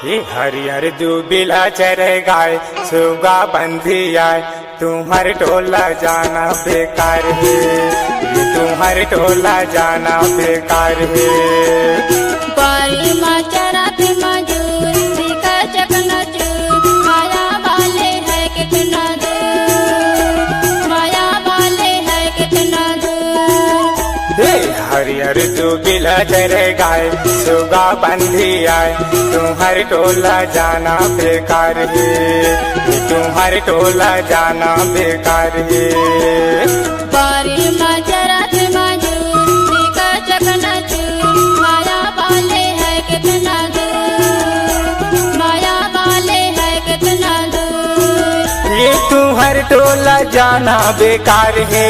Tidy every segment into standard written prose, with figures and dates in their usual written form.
ये हरिहर दूबिला चरे गाय सुगा बंधी आए तुम्हार टोला जाना बेकार है, ये तुम्हार टोला जाना बेकार है। बारी माँ चराते मजूर दिखा चकनाचूर, माया वाले है कितना दूर, माया वाले है कितना दूर। हरिहर दूबिला चरे गाय सुगा बंधी आए तुम्हार टोला जाना बेकार है, ये तुम्हार टोला जाना बेकार है। बारी माँ चराते मजूर दिखा चकनाचूर, माया वाले है कितना दूर, माया वाले है कितना दूर। ये तुम्हार टोला जाना बेकार है,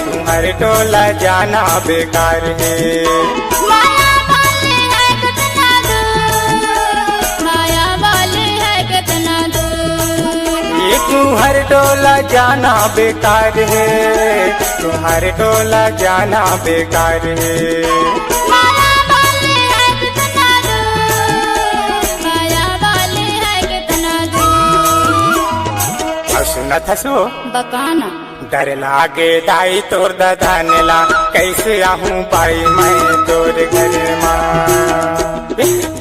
तुम्हार टोला जाना बेकार है। माया वाले है कितना दूर, माया वाले है कितना दूर। ये तुम्हार टोला जाना बेकार है, तुम्हार टोला जाना बेकार है। माया वाले है कितना दूर, माया वाले है कितना दूर। सुनत हसो बकाना डर लागे दाई तोर दधानेला, कैसे आहूँ पाई मैं तोर घर माँ।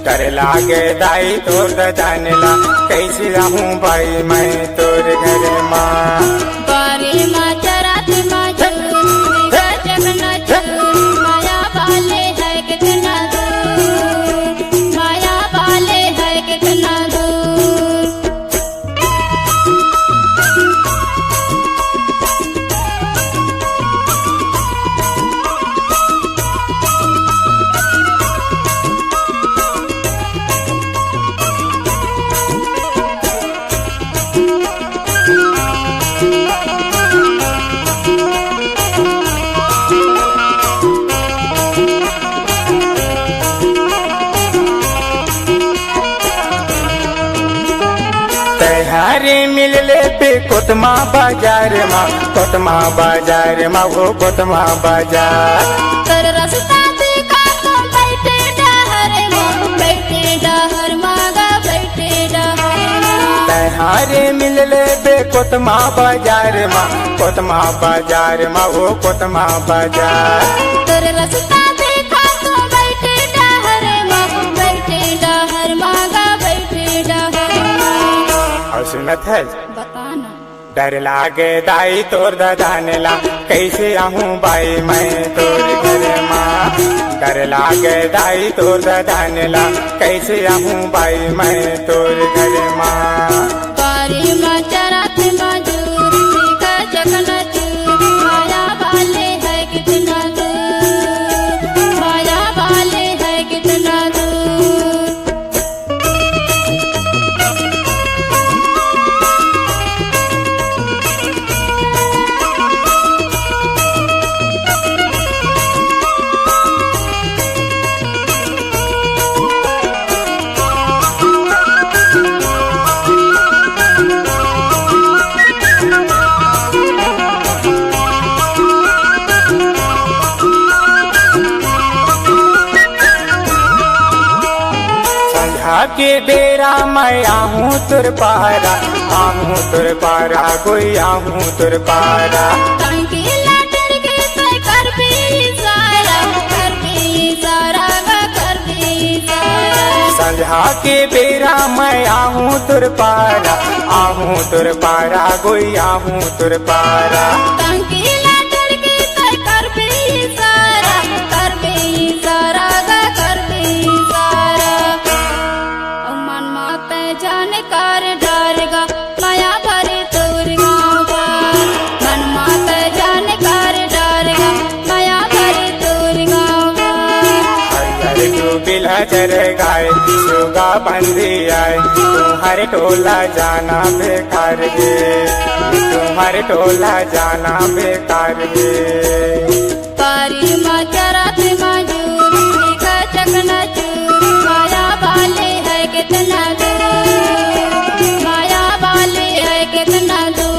डर लागे दाई तोर दधानेला, कैसे आहूँ पाई मैं तोर घर माँ। बारी माँ चराते मजूर दिखा चकनाचूर, माया वाले है कितना दूर, माया वाले है कितना दूर। तैहारे मिलले पे कोतमा बाजार माँ, कोतमा बाजार माँ, वो कोतमा बाजार। कर रास्ता देखा तो बैठे डहर माँ, बैठे डहर मागा बैठे डहर। तैहारे मिलले पे कोतमा बाजार माँ, कोतमा बाजार माँ, वो कोतमा बाजार। कर रास्ता देखा तो बैठे डहर माँ, बैठे डहर मागा बैठे डहर। और सुनत है बताना डर लागे दाई तोर दधानेला, कैसे आहूँ बाई मैं तोर घर माँ। डर लागे दाई तोर दधानेला, कैसे आहूँ बाई मैं तोर घर माँ। बारी माँ चराते मजूर दिखा चकनाचूर, माया वाले है कितना दूर, माया वाले है कितना दूर। संध्या के बेरा मैं आहूँ तुर पारा, आहूँ तुर पारा, कोई आहूँ तुर पारा। टांकी लाटर के तय कर भी इशारा, कर भी इशारा गा कर भी इशारा। संध्या के बेरा मैं आहूँ तुर पारा, आहूँ तुर पारा, कोई आहूँ तुर पारा। टांकी लाटर के तय कर भी इशारा, कर भी इशारा गा कर भी इशारा। ओ मन माते जाने कार डारेगा, माया भरे तोर गाँव पार। मन माते जाने कार डारेगा, माया भरे तोर गाँव पार। हरिहर दूबिला चरे गाय सुगा बंधी आए तुम्हारे टोला जाना बेकार है, तुम्हारे टोला जाना बेकार है। बारी माँ चराते मजूर दिखा चकनाचूर, माया वाले है कितना दूर, माया वाले है कितना दूर।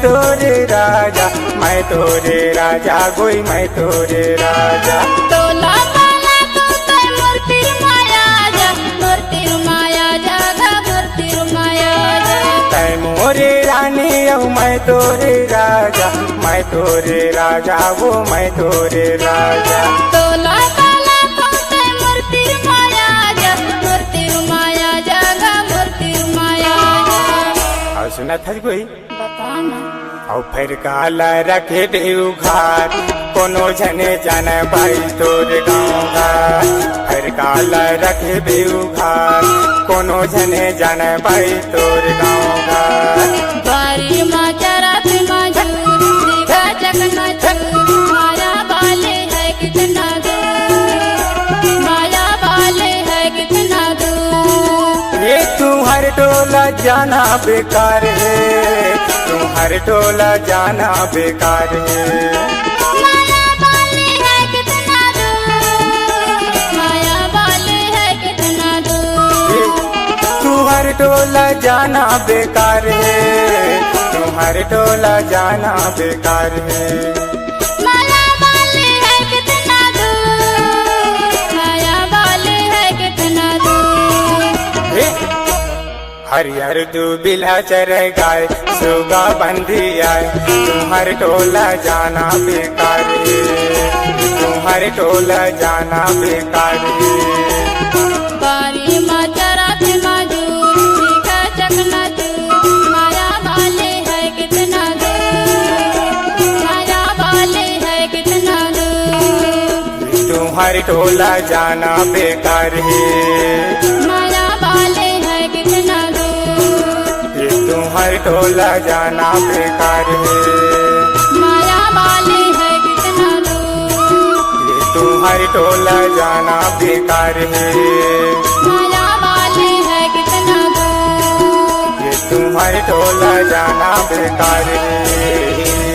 तोरे राजा, मैं तोरे राजा गोई मैं तोरे राजा। तोला बाला तो तै मूर्ति माया जा, मूर्ति माया जागा मूर्ति माया जा। तै मोरे रानी औ मैं तोरे राजा, मैं तोरे राजा वो मैं तोरे राजा। तोला बाला तो तै मूर्ति माया जा, मूर्ति माया जागा मूर्ति माया जा। और सुना था कोई बताना और फिर काला रखे देव घाट, कोनो झने जाने भाई तोर गाँव घाट। फिर काला रखे देव घाट, कोनो झने जाने भाई तोर गाँव घाट। बारी माँ चरा मजूर दिखा जगना चूर, माया वाले है कितना दूर, माया वाले है कितना दूर। ये तुम्हारे टोला जाना बेकार है, तुम्हारे टोला जाना बेकार है। माया वाले है कितना दूर, माया वाले है कितना दूर। तुम्हारे टोला जाना बेकार है, तुम्हारे टोला जाना बेकार है। माया वाले है कितना दूर, माया वाले है कितना दूर। हरिहर दूबिला चर गाय, सुगा बंधी आए, तुम्हारे टोला जाना बेकार है, तुम्हारे टोला जाना बेकार है। बारी माँ चरा मजूर दिखा चकना चूर, माया वाले है कितना दूर, माया वाले है कितना दूर। तुम्हारे टोला जाना बेकार है, माया वाले है कितना दूर, ये तुम्हारे टोला जाना बेकार है। माया वाले है कितना दूर, ये तुम्हारे टोला जाना बेकार है, माया वाले है कितना दूर। ये तुम्हारे टोला जाना बेकार है।